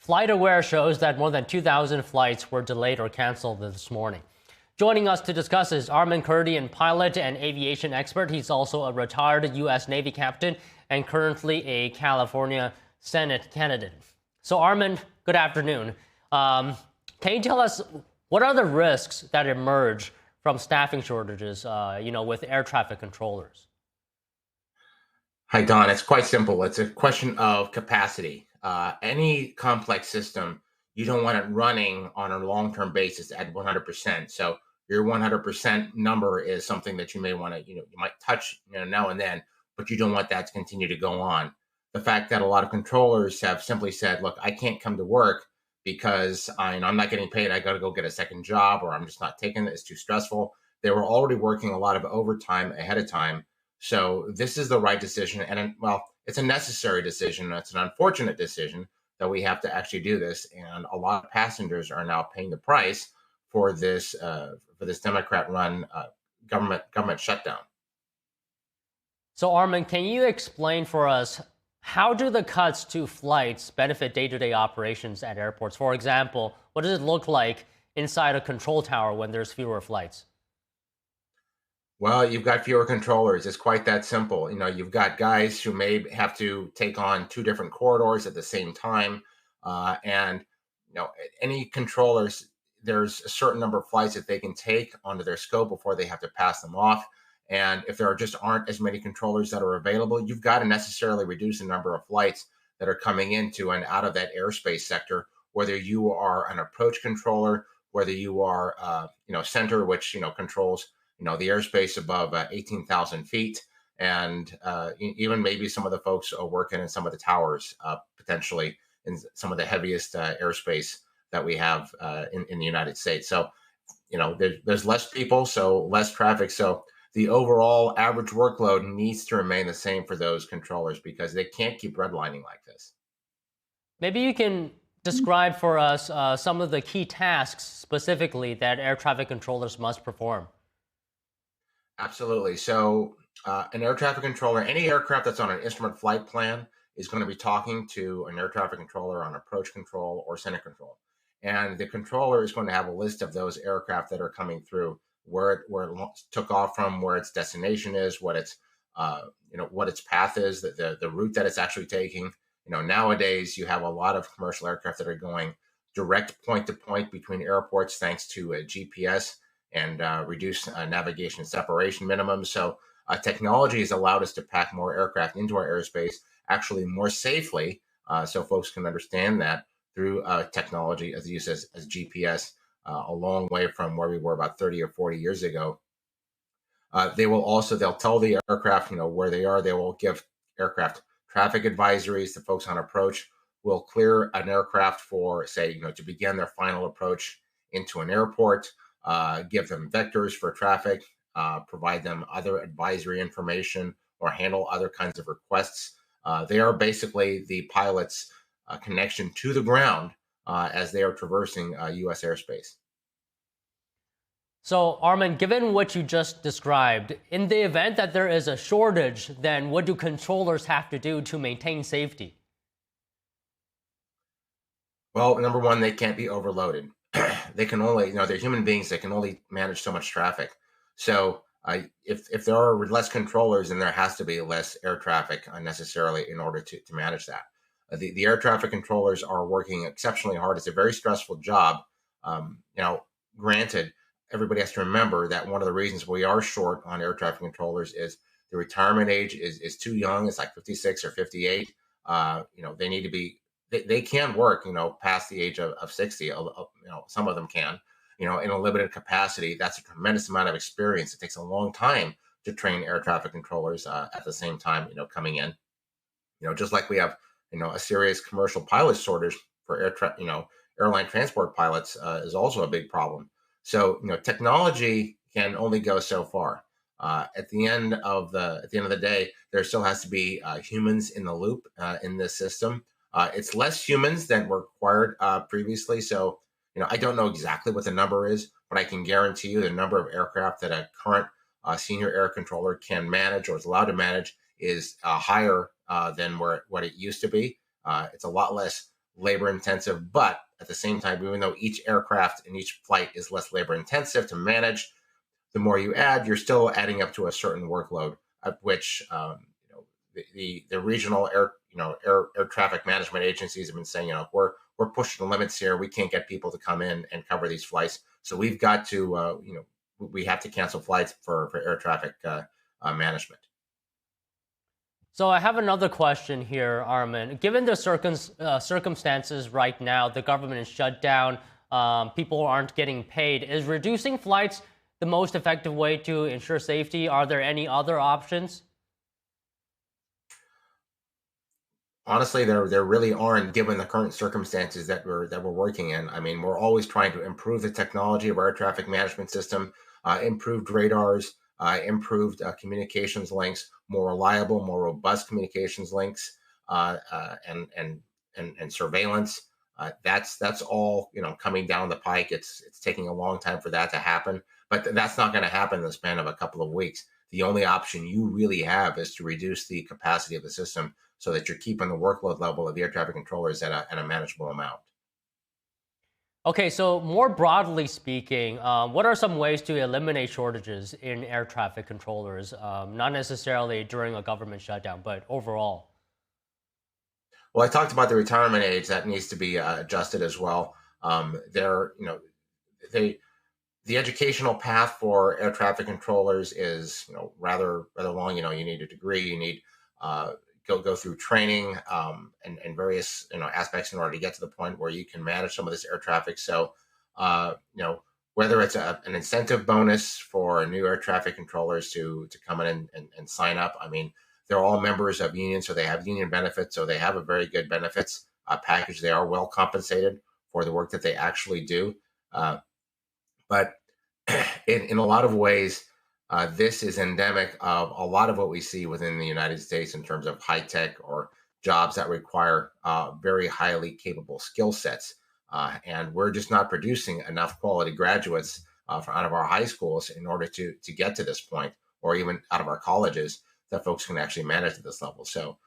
FlightAware shows that more than 2,000 flights were delayed or canceled this morning. Joining us to discuss is Armen Kurdian, pilot and aviation expert. He's also a retired U.S. Navy captain and currently a California Senate candidate. So, Armen, good afternoon. Can you tell us what are the risks that emerge from staffing shortages, with air traffic controllers? Hi, Don. It's quite simple. It's a question of capacity. Any complex system, you don't want it running on a long-term basis at 100%. So your 100% number is something that you may want to, you might touch, now and then, but you don't want that to continue to go on. The fact that a lot of controllers have simply said, look, I can't come to work because I'm not getting paid. I got to go get a second job, or I'm just not taking it. It's too stressful. They were already working a lot of overtime ahead of time. So this is the right decision. And well, it's a necessary decision. It's an unfortunate decision that we have to actually do this. And a lot of passengers are now paying the price for this Democrat-run government shutdown. So, Armen, can you explain for us how do the cuts to flights benefit day-to-day operations at airports? For example, what does it look like inside a control tower when there's fewer flights? Well, you've got fewer controllers. It's quite that simple. You've got guys who may have to take on two different corridors at the same time. And any controllers, there's a certain number of flights that they can take onto their scope before they have to pass them off. And if there just aren't as many controllers that are available, you've got to necessarily reduce the number of flights that are coming into and out of that airspace sector, whether you are an approach controller, whether you are, center, which, controls the airspace above 18,000 feet, and even maybe some of the folks are working in some of the towers, potentially in some of the heaviest airspace that we have in the United States. So, there's less people, so less traffic. So the overall average workload needs to remain the same for those controllers because they can't keep redlining like this. Maybe you can describe for us some of the key tasks specifically that air traffic controllers must perform. Absolutely. So an air traffic controller, any aircraft that's on an instrument flight plan is going to be talking to an air traffic controller on approach control or center control. And the controller is going to have a list of those aircraft that are coming through, where it took off from, where its destination is, what its what its path is, the route that it's actually taking. Nowadays you have a lot of commercial aircraft that are going direct point to point between airports thanks to GPS and reduce navigation separation minimums. So technology has allowed us to pack more aircraft into our airspace, actually more safely, so folks can understand that through technology as used as GPS, a long way from where we were about 30 or 40 years ago. They'll tell the aircraft, where they are. They will give aircraft traffic advisories. The folks on approach will clear an aircraft for, say, to begin their final approach into an airport. Give them vectors for traffic, provide them other advisory information, or handle other kinds of requests. They are basically the pilot's connection to the ground as they are traversing U.S. airspace. So, Armen, given what you just described, in the event that there is a shortage, then what do controllers have to do to maintain safety? Well, number one, they can't be overloaded. They can only, they're human beings. They can only manage so much traffic. So if there are less controllers, then there has to be less air traffic unnecessarily in order to manage that. The air traffic controllers are working exceptionally hard. It's a very stressful job. Granted, everybody has to remember that one of the reasons we are short on air traffic controllers is the retirement age is too young. It's like 56 or 58. They need to be, they can work, past the age of 60. Some of them can, in a limited capacity. That's a tremendous amount of experience. It takes a long time to train air traffic controllers at the same time, coming in, just like we have, a serious commercial pilot shortage for airline transport pilots is also a big problem. So, technology can only go so far. At the end of the day, there still has to be humans in the loop in this system. It's less humans than were required previously. So, I don't know exactly what the number is, but I can guarantee you the number of aircraft that a current senior air controller can manage or is allowed to manage is higher than what it used to be. It's a lot less labor intensive, but at the same time, even though each aircraft and each flight is less labor intensive to manage, the more you add, you're still adding up to a certain workload, at which the regional air traffic management agencies have been saying, we're pushing the limits here. We can't get people to come in and cover these flights, so we've got to we have to cancel flights for air traffic management. So I have another question here, Armen. Given the circumstances right now, the government is shut down, people aren't getting paid. Is reducing flights the most effective way to ensure safety? Are there any other options? Honestly, there really aren't, given the current circumstances that we're working in. I mean, we're always trying to improve the technology of our air traffic management system, improved radars, improved communications links, more reliable, more robust communications links, and surveillance. That's all coming down the pike. It's taking a long time for that to happen, but that's not going to happen in the span of a couple of weeks. The only option you really have is to reduce the capacity of the system so that you're keeping the workload level of the air traffic controllers at a manageable amount. Okay, so more broadly speaking, what are some ways to eliminate shortages in air traffic controllers? Not necessarily during a government shutdown, but overall. Well, I talked about the retirement age that needs to be adjusted as well. There, they the educational path for air traffic controllers is rather long. You need a degree, you need uh, go through training, and various aspects in order to get to the point where you can manage some of this air traffic. So uh, you know whether it's an incentive bonus for new air traffic controllers to come in and sign up. I mean, they're all members of unions, so they have union benefits, so they have a very good benefits package. They are well compensated for the work that they actually do. Uh, but in a lot of ways, this is endemic of a lot of what we see within the United States in terms of high tech or jobs that require very highly capable skill sets. And we're just not producing enough quality graduates out of our high schools in order to get to this point, or even out of our colleges, that folks can actually manage at this level. So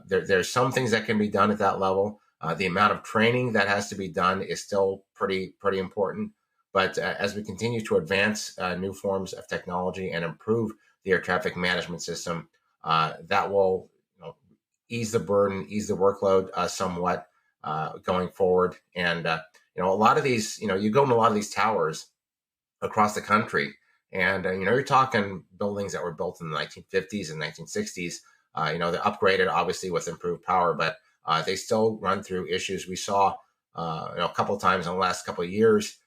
there's some things that can be done at that level. The amount of training that has to be done is still pretty important. But as we continue to advance new forms of technology and improve the air traffic management system, that will ease the burden, ease the workload somewhat going forward. And a lot of these, you go in a lot of these towers across the country, and you're talking buildings that were built in the 1950s and 1960s. They're upgraded, obviously, with improved power, but they still run through issues. We saw, a couple of times in the last couple of years,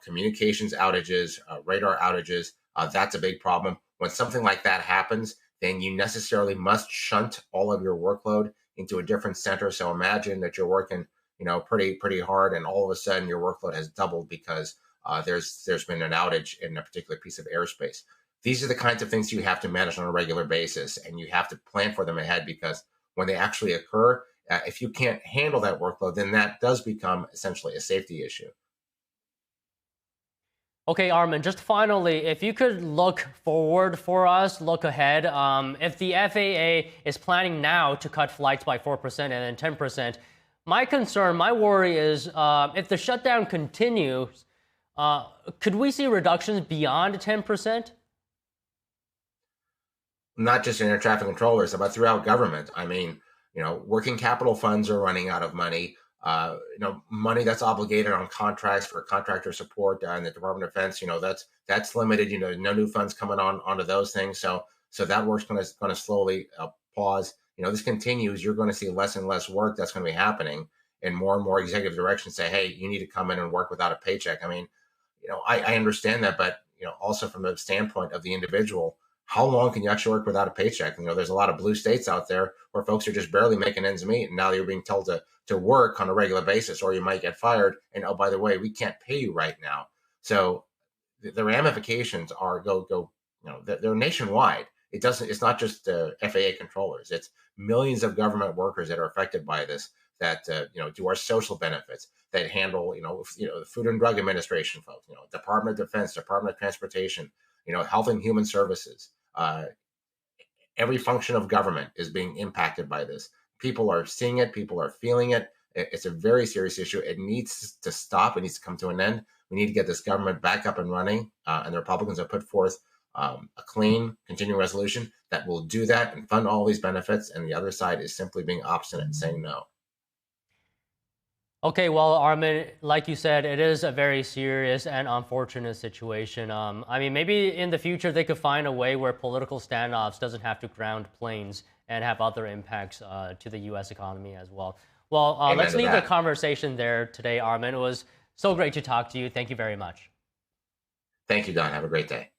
communications outages, radar outages. That's a big problem. When something like that happens, then you necessarily must shunt all of your workload into a different center. So imagine that you're working, pretty hard, and all of a sudden your workload has doubled because there's been an outage in a particular piece of airspace. These are the kinds of things you have to manage on a regular basis, and you have to plan for them ahead, because when they actually occur, if you can't handle that workload, then that does become essentially a safety issue. Okay, Armen, just finally, if you could look forward for us, look ahead. If the FAA is planning now to cut flights by 4% and then 10%, my concern, my worry is if the shutdown continues, could we see reductions beyond 10%? Not just in air traffic controllers, but throughout government. I mean, working capital funds are running out of money. Money that's obligated on contracts for contractor support in the Department of Defense. That's limited. No new funds coming onto those things. So that work's going to slowly pause. This continues. You're going to see less and less work that's going to be happening, and more executive directions say, hey, you need to come in and work without a paycheck. I mean, I understand that, but also from the standpoint of the individual, how long can you actually work without a paycheck? There's a lot of blue states out there where folks are just barely making ends meet, and now you're being told to work on a regular basis, or you might get fired. And oh, by the way, we can't pay you right now. So the ramifications are they're nationwide. It's not just FAA controllers. It's millions of government workers that are affected by this, that do our social benefits, that handle the Food and Drug Administration folks, Department of Defense, Department of Transportation, Health and Human Services. Every function of government is being impacted by this. People are seeing it, people are feeling it, It's a very serious issue. It needs to stop. It needs to come to an end. We need to get this government back up and running. And the Republicans have put forth a clean continuing resolution that will do that and fund all these benefits. And the other side is simply being obstinate and saying no. Okay, well, Armen, like you said, it is a very serious and unfortunate situation. I mean, maybe in the future they could find a way where political standoffs doesn't have to ground planes and have other impacts to the U.S. economy as well. Well, let's leave the conversation there today, Armen. It was so great to talk to you. Thank you very much. Thank you, Don. Have a great day.